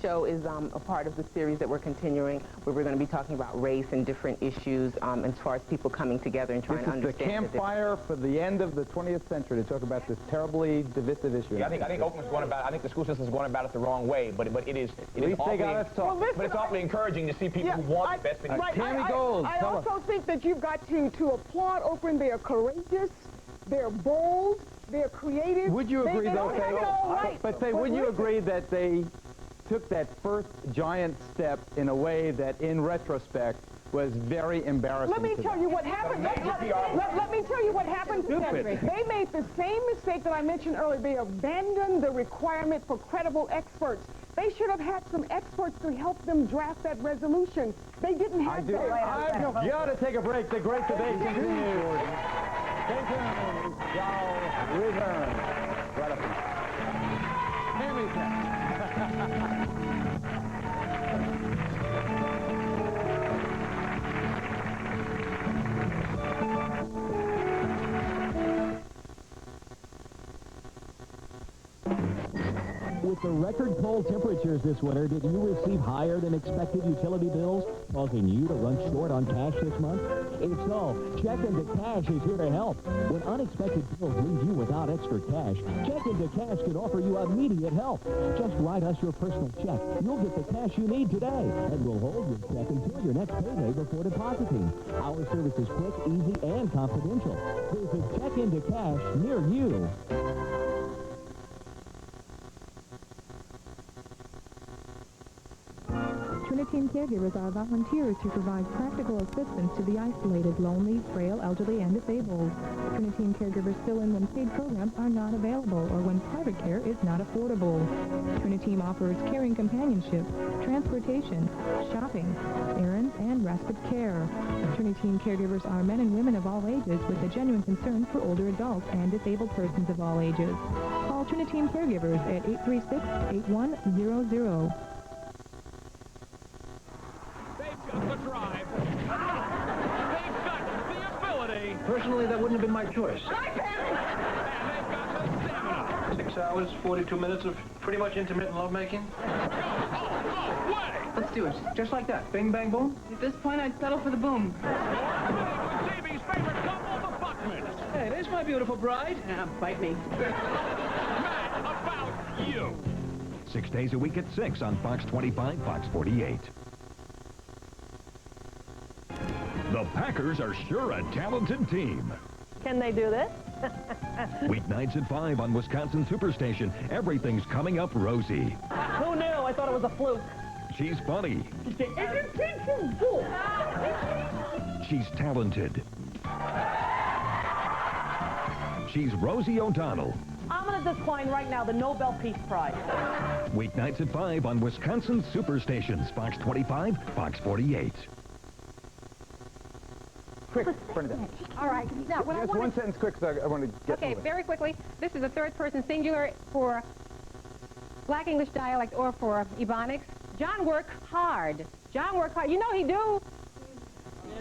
show is a part of the series that we're continuing, where we're going to be talking about race and different issues as far as people coming together and trying to understand. This is the campfire for the end of the 20th century to talk about this terribly divisive issue. Yeah, I think Oakland's going about. I think the school system's going about it the wrong way, but it is awfully encouraging to see people who want the best for these kids. Tammy Gold. I also think that you've got to applaud Oakland. They are courageous. They're bold. They're creative. Would you agree, though, Faye? would you agree that they took that first giant step in a way that, in retrospect, was very embarrassing? Let me tell you what happened. Let me tell you what happened to them. They made the same mistake that I mentioned earlier. They abandoned the requirement for credible experts. They should have had some experts to help them draft that resolution. They didn't have that. I've got to take a break. The great debate continues. Stay tuned. Y'all return. Right up. Tammy's next. With the record cold temperatures this winter, did you receive higher than expected utility bills, causing you to run short on cash this month? If so, Check Into Cash is here to help. When unexpected bills leave you without extra cash, Check Into Cash can offer you immediate help. Just write us your personal check. You'll get the cash you need today, and we'll hold your check until your next payday before depositing. Our service is quick, easy, and confidential. Visit Check Into Cash near you. Trinity Caregivers are volunteers who provide practical assistance to the isolated, lonely, frail, elderly, and disabled. Trinity Caregivers fill-in when paid programs are not available or when private care is not affordable. Trinity offers caring companionship, transportation, shopping, errands, and respite care. Trinity Caregivers are men and women of all ages with a genuine concern for older adults and disabled persons of all ages. Call Trinity Caregivers at 836-8100. The drive. They've got the ability. Personally, that wouldn't have been my choice. And they've got the stamina. 6 hours, 42 minutes of pretty much intermittent lovemaking. Let's do it. Just like that. Bing, bang, boom. At this point, I'd settle for the boom. Davey's favorite couple, the Buckmans. Hey, there's my beautiful bride. Bite me. Mad about you. 6 days a week at 6 on Fox 25, Fox 48. The Packers are sure a talented team. Can they do this? Weeknights at 5 on Wisconsin Superstation. Everything's coming up rosy. Who knew? I thought it was a fluke. She's funny. She's talented. She's Rosie O'Donnell. I'm going to decline right now the Nobel Peace Prize. Weeknights at 5 on Wisconsin Superstations. Fox 25, Fox 48. Quick, Bernadette. All right. Now, what I Just want one sentence quick, so I want to get Okay, moving. very quickly. This is a third-person singular for Black English dialect or for Ebonics. John worked hard. John worked hard. You know he do.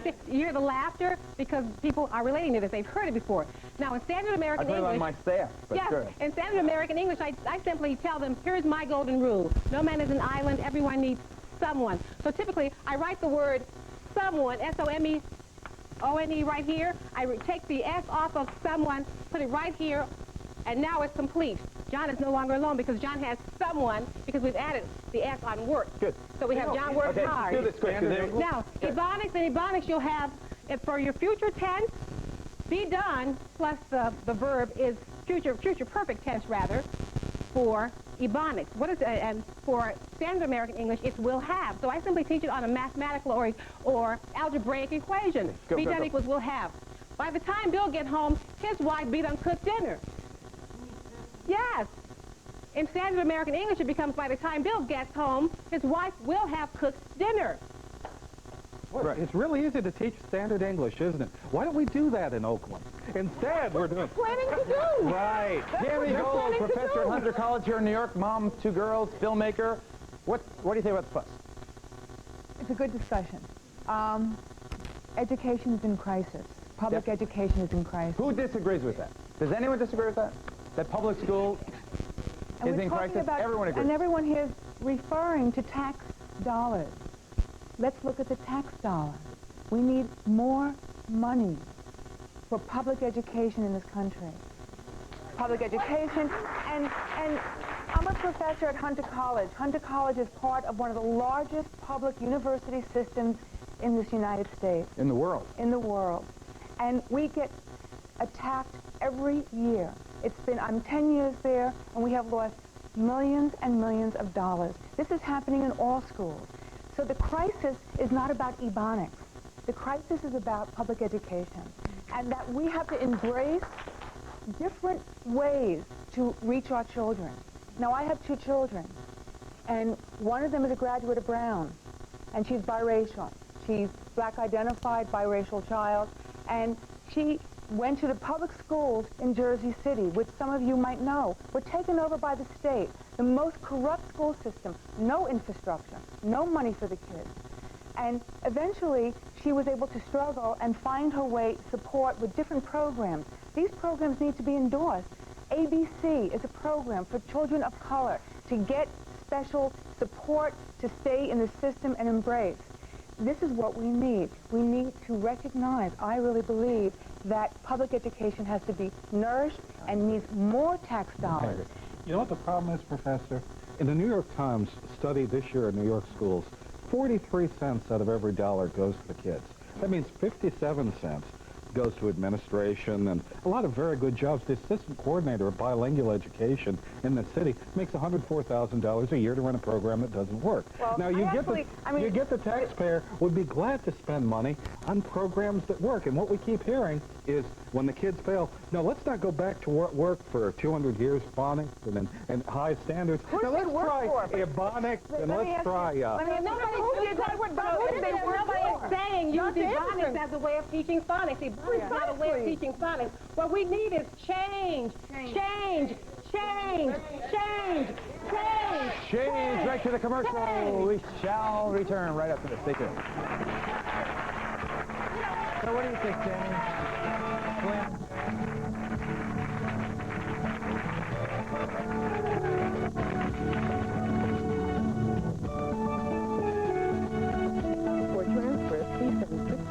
You hear the laughter because people are relating to this. They've heard it before. Now, in standard American English... I put it on my staff, but yes, good. in standard American English, I simply tell them, here's my golden rule. No man is an island. Everyone needs someone. So typically, I write the word someone, S-O-M-E, O-N-E right here. I take the S off of someone, put it right here, and now it's complete. John is no longer alone because John has someone because we've added the S on work. Good. So we have John worked hard. Do this quick. Now, Ebonics and Ebonics you'll have, for your future tense, be done, plus the verb is future perfect tense rather. for Ebonics. What is and for Standard American English, it's will have. So I simply teach it on a mathematical or algebraic equation. Be done equals will have. By the time Bill get home, his wife be done cooked dinner. Yes. In Standard American English, it becomes by the time Bill gets home, his wife will have cooked dinner. Well, it's really easy to teach standard English, isn't it? Why don't we do that in Oakland? Instead, we're doing... planning to do. Right. Tammy Gold, professor at Hunter College here in New York, mom, 2 girls, filmmaker. What do you think about the fuss? It's a good discussion. Education is in crisis. Public education is in crisis. Who disagrees with that? Does anyone disagree with that? That public school is in crisis? Everyone agrees. And everyone here is referring to tax dollars. Let's look at the tax dollar. We need more money for public education in this country. Public education, and I'm a professor at Hunter College. Hunter College is part of one of the largest public university systems in this United States. In the world. In the world. And we get attacked every year. I'm 10 years there, and we have lost millions and millions of dollars. This is happening in all schools. So the crisis is not about Ebonics. The crisis is about public education. And that we have to embrace different ways to reach our children. Now, I have 2 children, and one of them is a graduate of Brown, and she's biracial. She's black-identified, biracial child, and she went to the public schools in Jersey City, which some of you might know, were taken over by the state. The most corrupt school system, no infrastructure, no money for the kids. And eventually, she was able to struggle and find her way support with different programs. These programs need to be endorsed. ABC is a program for children of color to get special support to stay in the system and embrace. This is what we need. We need to recognize, I really believe, that public education has to be nourished and needs more tax dollars. You know what the problem is, Professor? In the New York Times study this year in New York schools, 43 cents out of every dollar goes to the kids. That means 57 cents goes to administration and a lot of very good jobs. The assistant coordinator of bilingual education in the city makes $104,000 a year to run a program that doesn't work. Well, now, you get the taxpayer would be glad to spend money on programs that work. And what we keep hearing is when the kids fail, no, let's not go back to work for 200 years, phonics and high standards. Now, let's try Ebonics and let's try... Nobody is saying use Ebonics as a way of teaching phonics. It's not a way of teaching phonics. What we need is change. Right to the commercial. We shall return right after this. Stay tuned. So what do you think, Danny? Glenn? For transcripts, please send $6 to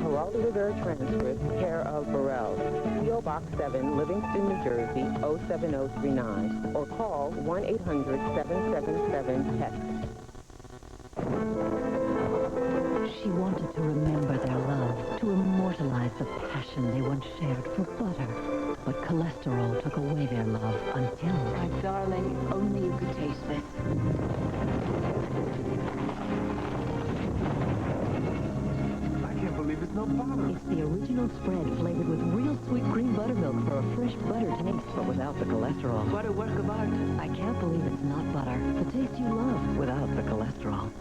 Geraldo Rivera Transcripts, care of Burrell, P.O. Box 7, Livingston, New Jersey, 07039, or call 1-800-777-TEXT. She wanted to remember their love, to immortalize the passion they once shared for butter. But cholesterol took away their love until... My darling, if only you could taste this. It's no butter. It's the original spread flavored with real sweet cream buttermilk for a fresh butter taste, but without the cholesterol. What a work of art. I can't believe it's not butter. The taste you love without the cholesterol.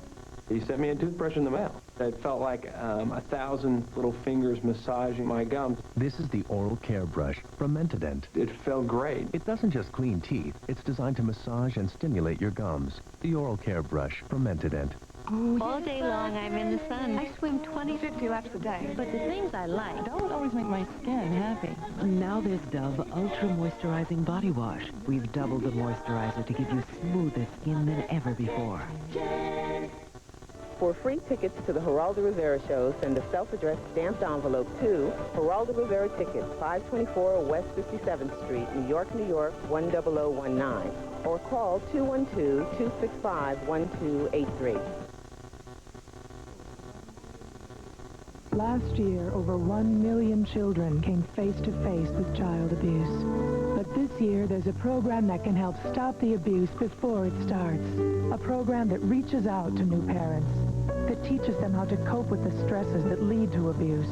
He sent me a toothbrush in the mail. It felt like 1,000 little fingers massaging my gums. This is the Oral Care Brush from Mentadent. It felt great. It doesn't just clean teeth. It's designed to massage and stimulate your gums. The Oral Care Brush from Mentadent. All day long, I'm in the sun. I swim 50 laps a day. But the things I like don't always make my skin happy. Now there's Dove Ultra Moisturizing Body Wash. We've doubled the moisturizer to give you smoother skin than ever before. For free tickets to the Geraldo Rivera show, send a self-addressed stamped envelope to Geraldo Rivera Tickets, 524 West 57th Street, New York, New York, 10019. Or call 212-265-1283. Last year, over 1 million children came face to face with child abuse. But this year, there's a program that can help stop the abuse before it starts. A program that reaches out to new parents, that teaches them how to cope with the stresses that lead to abuse.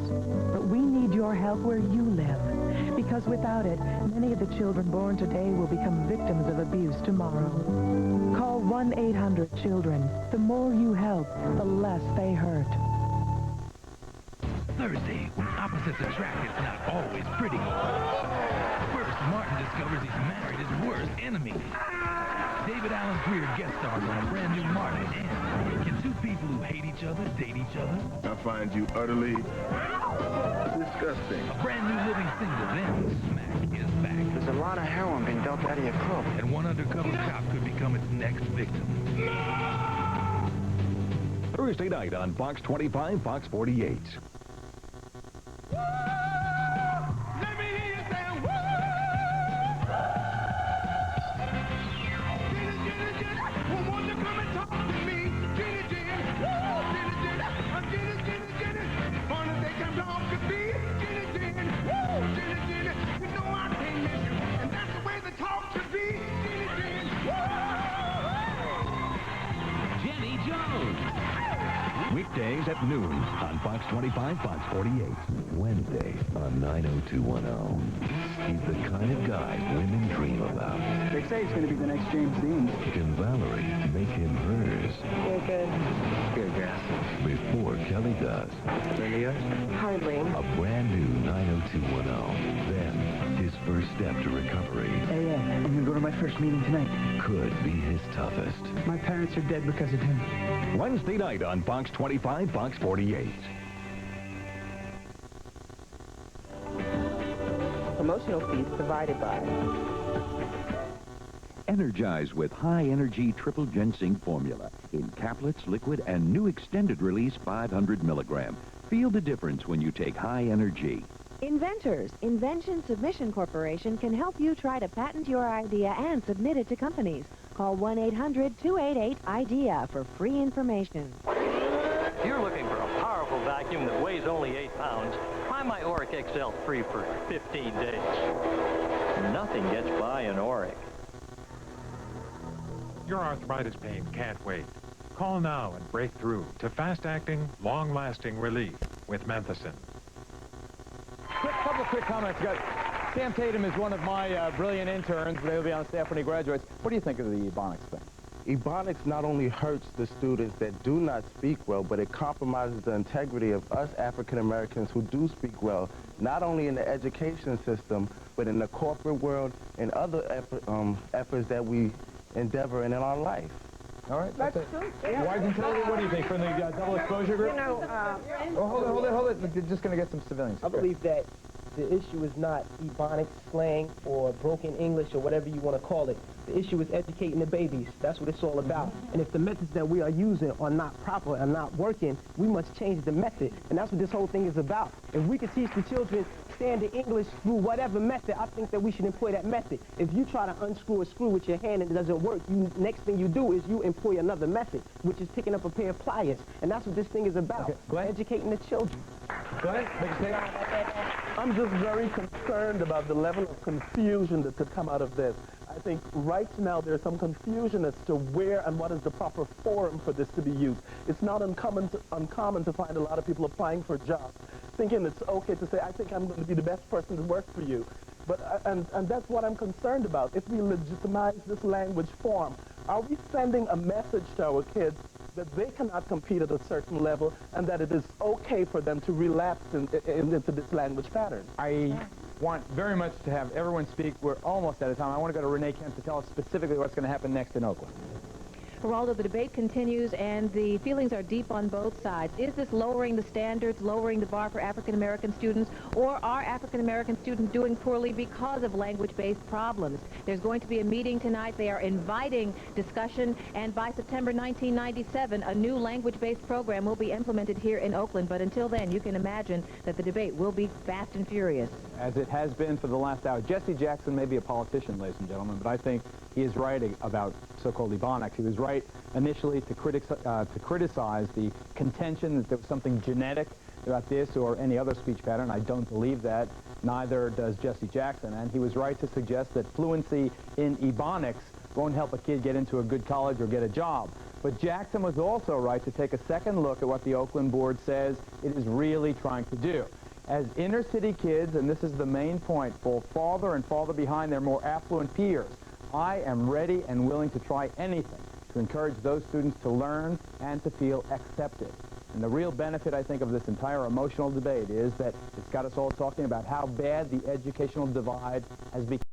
But we need your help where you live, because without it, many of the children born today will become victims of abuse tomorrow. Call 1-800-CHILDREN. The more you help, the less they hurt. Thursday, when opposites attract, it's not always pretty. First, Martin discovers he's married his worst enemy. David Allen Greer guest stars on a brand new Martin. And can two people who hate each other date each other? I find you utterly disgusting. A brand new living single, then Smack is back. There's a lot of heroin being dumped out of your coat. And one undercover cop could become its next victim. Thursday night on Fox 25, Fox 48. Weekdays at noon on Fox 25, Fox 48. Wednesday on 90210. He's the kind of guy women dream about. They say he's going to be the next James Dean. Can Valerie make him hers? You're good. Good, yes. Before Kelly does. Really yours? Hardly. A brand new 90210. Then, his first step to recovery. Hey, I'm going to go to my first meeting tonight. Could be his toughest. My parents are dead because of him. Wednesday night on Fox 25, Fox 48. Promotional fees provided by Energize with high-energy triple ginseng formula in caplets, liquid, and new extended release 500 milligram. Feel the difference when you take high energy. Inventors, Invention Submission Corporation can help you try to patent your idea and submit it to companies. Call 1-800-288-IDEA for free information. If you're looking for a powerful vacuum that weighs only 8 pounds, try my Oric XL3 for 15 days. Nothing gets by an Oric. Your arthritis pain can't wait. Call now and break through to fast-acting, long-lasting relief with Menthocin. Couple of quick comments. Sam Tatum is one of my brilliant interns, but he'll be on staff when he graduates. What do you think of the Ebonics thing? Ebonics not only hurts the students that do not speak well, but it compromises the integrity of us African Americans who do speak well, not only in the education system, but in the corporate world and other efforts that we endeavor in our life. All right, that's true. Yeah. What do you think from the double exposure group? You know, hold it. We're just going to get some civilians. I believe that the issue is not Ebonics slang or broken English or whatever you want to call it. The issue is educating the babies. That's what it's all about. And if the methods that we are using are not proper and not working, we must change the method. And that's what this whole thing is about. If we could teach the children standard English through whatever method, I think that we should employ that method. If you try to unscrew a screw with your hand and it doesn't work, next thing you do is you employ another method, which is picking up a pair of pliers. And that's what this thing is about, educating the children. Go ahead, make a statement. I'm just very concerned about the level of confusion that could come out of this. I think right now there's some confusion as to where and what is the proper forum for this to be used. It's not uncommon to find a lot of people applying for jobs, thinking it's okay to say, I think I'm going to be the best person to work for you. But and that's what I'm concerned about. If we legitimize this language form, are we sending a message to our kids that they cannot compete at a certain level and that it is okay for them to relapse into this language pattern? I want very much to have everyone speak. We're almost out of time. I want to go to Renee Kemp to tell us specifically what's going to happen next in Oakland. Geraldo, the debate continues, and the feelings are deep on both sides. Is this lowering the standards, lowering the bar for African-American students, or are African-American students doing poorly because of language-based problems? There's going to be a meeting tonight. They are inviting discussion, and by September 1997, a new language-based program will be implemented here in Oakland. But until then, you can imagine that the debate will be fast and furious. As it has been for the last hour. Jesse Jackson may be a politician, ladies and gentlemen, but I think he is right about so-called Ebonics. He was right initially to criticize the contention that there was something genetic about this or any other speech pattern. I don't believe that. Neither does Jesse Jackson. And he was right to suggest that fluency in Ebonics won't help a kid get into a good college or get a job. But Jackson was also right to take a second look at what the Oakland board says it is really trying to do. As inner city kids, and this is the main point, fall farther and farther behind their more affluent peers, I am ready and willing to try anything to encourage those students to learn and to feel accepted. And the real benefit, I think, of this entire emotional debate is that it's got us all talking about how bad the educational divide has become.